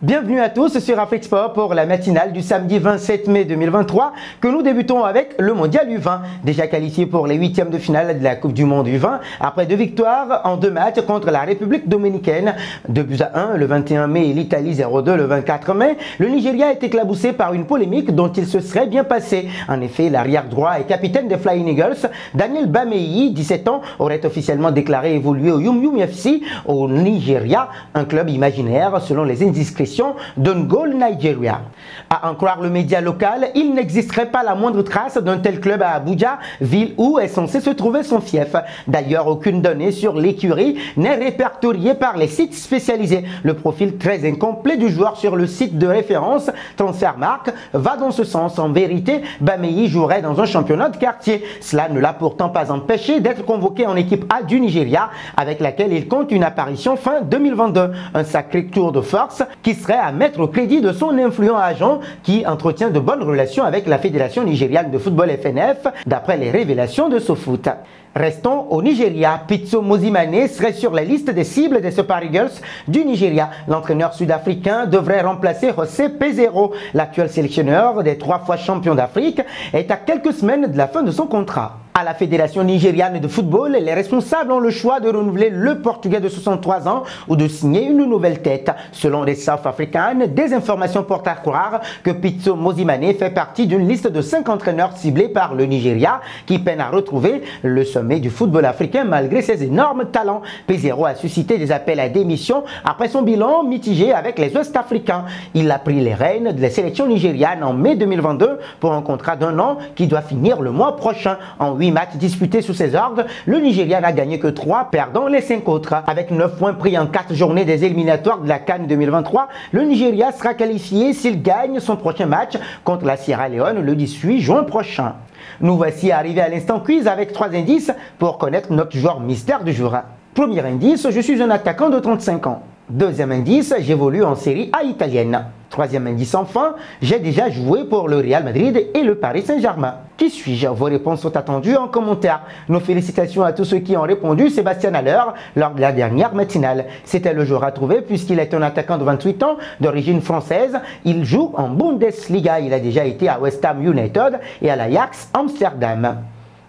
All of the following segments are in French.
Bienvenue à tous sur Afrique-Sport pour la matinale du samedi 27 mai 2023 que nous débutons avec le mondial U20. Déjà qualifié pour les huitièmes de finale de la Coupe du Monde U20 après 2 victoires en 2 matchs contre la République dominicaine. 2-1 le 21 mai et l'Italie 0-2 le 24 mai. Le Nigeria est éclaboussé par une polémique dont il se serait bien passé. En effet, l'arrière droit et capitaine des Flying Eagles, Daniel Bameyi, 17 ans, aurait officiellement déclaré évoluer au Yum Yum FC au Nigeria, un club imaginaire selon les indiscrétions d'Ungol Nigeria. À en croire le média local, il n'existerait pas la moindre trace d'un tel club à Abuja, ville où est censé se trouver son fief. D'ailleurs, aucune donnée sur l'écurie n'est répertoriée par les sites spécialisés. Le profil très incomplet du joueur sur le site de référence Transfermarkt va dans ce sens. En vérité, Bameyi jouerait dans un championnat de quartier. Cela ne l'a pourtant pas empêché d'être convoqué en équipe A du Nigeria, avec laquelle il compte une apparition fin 2022. Un sacré tour de force qui serait à mettre au crédit de son influent agent qui entretient de bonnes relations avec la Fédération nigériane de football FNF, d'après les révélations de SoFoot. Restons au Nigeria. Pitso Mosimane serait sur la liste des cibles des Super Eagles du Nigeria. L'entraîneur sud-africain devrait remplacer José Peseiro. L'actuel sélectionneur des 3 fois champion d'Afrique est à quelques semaines de la fin de son contrat. À la Fédération nigériane de football, les responsables ont le choix de renouveler le Portugais de 63 ans ou de signer une nouvelle tête. Selon les South Africans, des informations portent à croire que Pitso Mosimane fait partie d'une liste de 5 entraîneurs ciblés par le Nigeria qui peinent à retrouver le sommet du football africain malgré ses énormes talents. Peseiro a suscité des appels à démission après son bilan mitigé avec les Ouest-Africains. Il a pris les rênes de la sélection nigériane en mai 2022 pour un contrat d'1 an qui doit finir le mois prochain. En 8 matchs disputés sous ses ordres, le Nigeria n'a gagné que 3, perdant les 5 autres. Avec 9 points pris en 4 journées des éliminatoires de la CAN 2023, le Nigeria sera qualifié s'il gagne son prochain match contre la Sierra Leone le 18 juin prochain. Nous voici arrivés à l'instant quiz avec 3 indices pour connaître notre joueur mystère du jour. Premier indice, je suis un attaquant de 35 ans. Deuxième indice, j'évolue en série A italienne. Troisième indice enfin, j'ai déjà joué pour le Real Madrid et le Paris Saint-Germain. Qui suis-je? Vos réponses sont attendues en commentaire. Nos félicitations à tous ceux qui ont répondu Sébastien Haller lors de la dernière matinale. C'était le joueur à trouver puisqu'il est un attaquant de 28 ans d'origine française. Il joue en Bundesliga. Il a déjà été à West Ham United et à l'Ajax Amsterdam.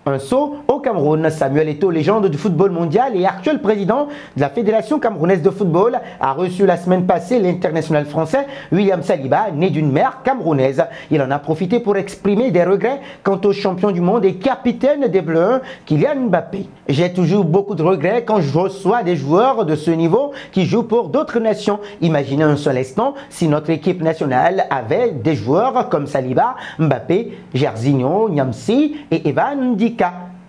Un saut au Cameroun. Samuel Eto'o, légende du football mondial et actuel président de la Fédération camerounaise de football, a reçu la semaine passée l'international français William Saliba, né d'une mère camerounaise. Il en a profité pour exprimer des regrets quant au champion du monde et capitaine des Bleus, Kylian Mbappé. J'ai toujours beaucoup de regrets quand je reçois des joueurs de ce niveau qui jouent pour d'autres nations. Imaginez un seul instant si notre équipe nationale avait des joueurs comme Saliba, Mbappé, Jairzinho, Niamsi et Evan Dika.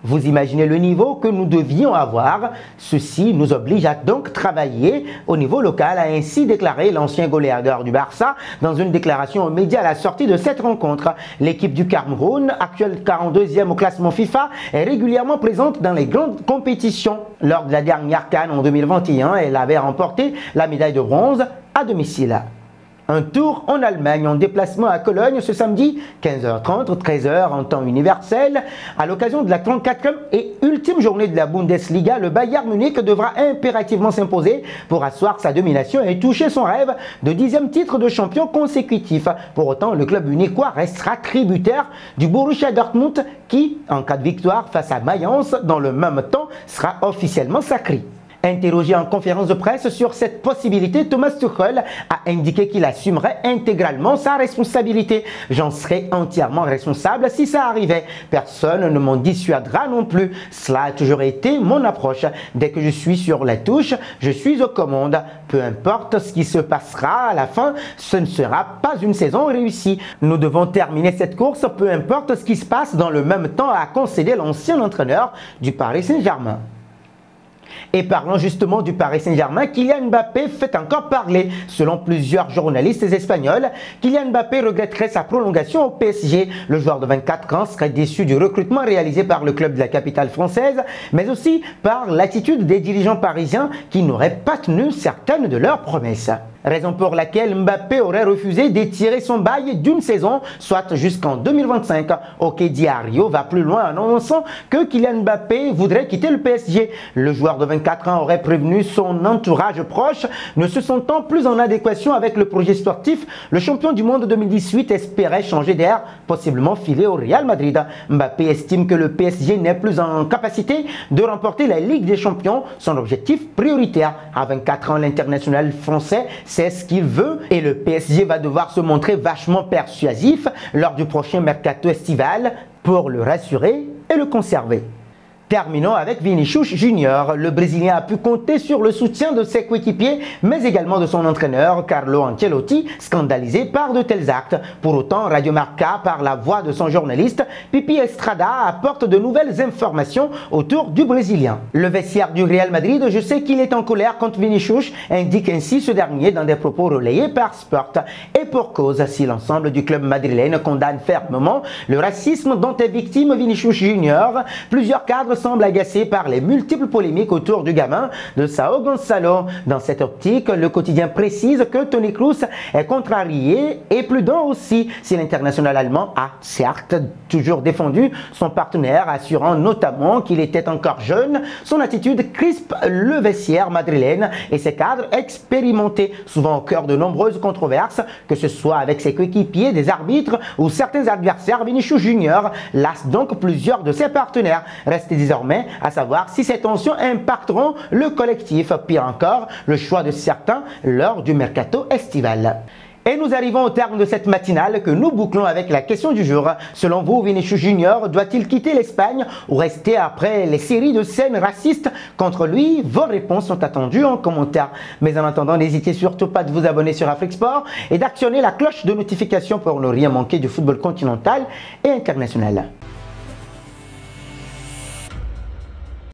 Vous imaginez le niveau que nous devions avoir. Ceci nous oblige à donc travailler au niveau local, a ainsi déclaré l'ancien goléador du Barça dans une déclaration aux médias à la sortie de cette rencontre. L'équipe du Cameroun, actuelle 42e au classement FIFA, est régulièrement présente dans les grandes compétitions. Lors de la dernière CAN en 2021, elle avait remporté la médaille de bronze à domicile. Un tour en Allemagne en déplacement à Cologne ce samedi, 15h30, 13h en temps universel. À l'occasion de la 34e et ultime journée de la Bundesliga, le Bayern Munich devra impérativement s'imposer pour asseoir sa domination et toucher son rêve de 10e titre de champion consécutif. Pour autant, le club munichois restera tributaire du Borussia Dortmund qui, en cas de victoire face à Mayence, dans le même temps, sera officiellement sacré. Interrogé en conférence de presse sur cette possibilité, Thomas Tuchel a indiqué qu'il assumerait intégralement sa responsabilité. J'en serais entièrement responsable si ça arrivait. Personne ne m'en dissuadera non plus. Cela a toujours été mon approche. Dès que je suis sur la touche, je suis aux commandes. Peu importe ce qui se passera à la fin, ce ne sera pas une saison réussie. Nous devons terminer cette course, peu importe ce qui se passe dans le même temps, a concédé l'ancien entraîneur du Paris Saint-Germain. Et parlons justement du Paris Saint-Germain, Kylian Mbappé fait encore parler. Selon plusieurs journalistes espagnols, Kylian Mbappé regretterait sa prolongation au PSG. Le joueur de 24 ans serait déçu du recrutement réalisé par le club de la capitale française, mais aussi par l'attitude des dirigeants parisiens qui n'auraient pas tenu certaines de leurs promesses. Raison pour laquelle Mbappé aurait refusé d'étirer son bail d'une saison, soit jusqu'en 2025. Ok Diario va plus loin en annonçant que Kylian Mbappé voudrait quitter le PSG. Le joueur de 24 ans aurait prévenu son entourage proche, ne se sentant plus en adéquation avec le projet sportif. Le champion du monde 2018 espérait changer d'air, possiblement filer au Real Madrid. Mbappé estime que le PSG n'est plus en capacité de remporter la Ligue des Champions, son objectif prioritaire. À 24 ans, l'international français c'est ce qu'il veut et le PSG va devoir se montrer vachement persuasif lors du prochain mercato estival pour le rassurer et le conserver. Terminons avec Vinicius Junior. Le Brésilien a pu compter sur le soutien de ses coéquipiers, mais également de son entraîneur Carlo Ancelotti, scandalisé par de tels actes. Pour autant, Radio Marca, par la voix de son journaliste, Pipi Estrada apporte de nouvelles informations autour du Brésilien. Le vestiaire du Real Madrid, je sais qu'il est en colère contre Vinicius, indique ainsi ce dernier dans des propos relayés par Sport. Et pour cause, si l'ensemble du club madrilène condamne fermement le racisme dont est victime Vinicius Junior, plusieurs cadres semble agacé par les multiples polémiques autour du gamin de Sao Gonçalo. Dans cette optique, le quotidien précise que Toni Kroos est contrarié et prudent aussi, si l'international allemand a certes toujours défendu son partenaire, assurant notamment qu'il était encore jeune. Son attitude crispe le vestiaire madrilène et ses cadres expérimentés, souvent au cœur de nombreuses controverses, que ce soit avec ses coéquipiers, des arbitres ou certains adversaires. Vinicius Junior lasse donc plusieurs de ses partenaires. Reste désormais à savoir si ces tensions impacteront le collectif, pire encore, le choix de certains lors du mercato estival. Et nous arrivons au terme de cette matinale que nous bouclons avec la question du jour. Selon vous, Vinicius Junior doit-il quitter l'Espagne ou rester après les séries de scènes racistes contre lui? Vos réponses sont attendues en commentaire. Mais en attendant, n'hésitez surtout pas de vous abonner sur Afrique Sport et d'actionner la cloche de notification pour ne rien manquer du football continental et international.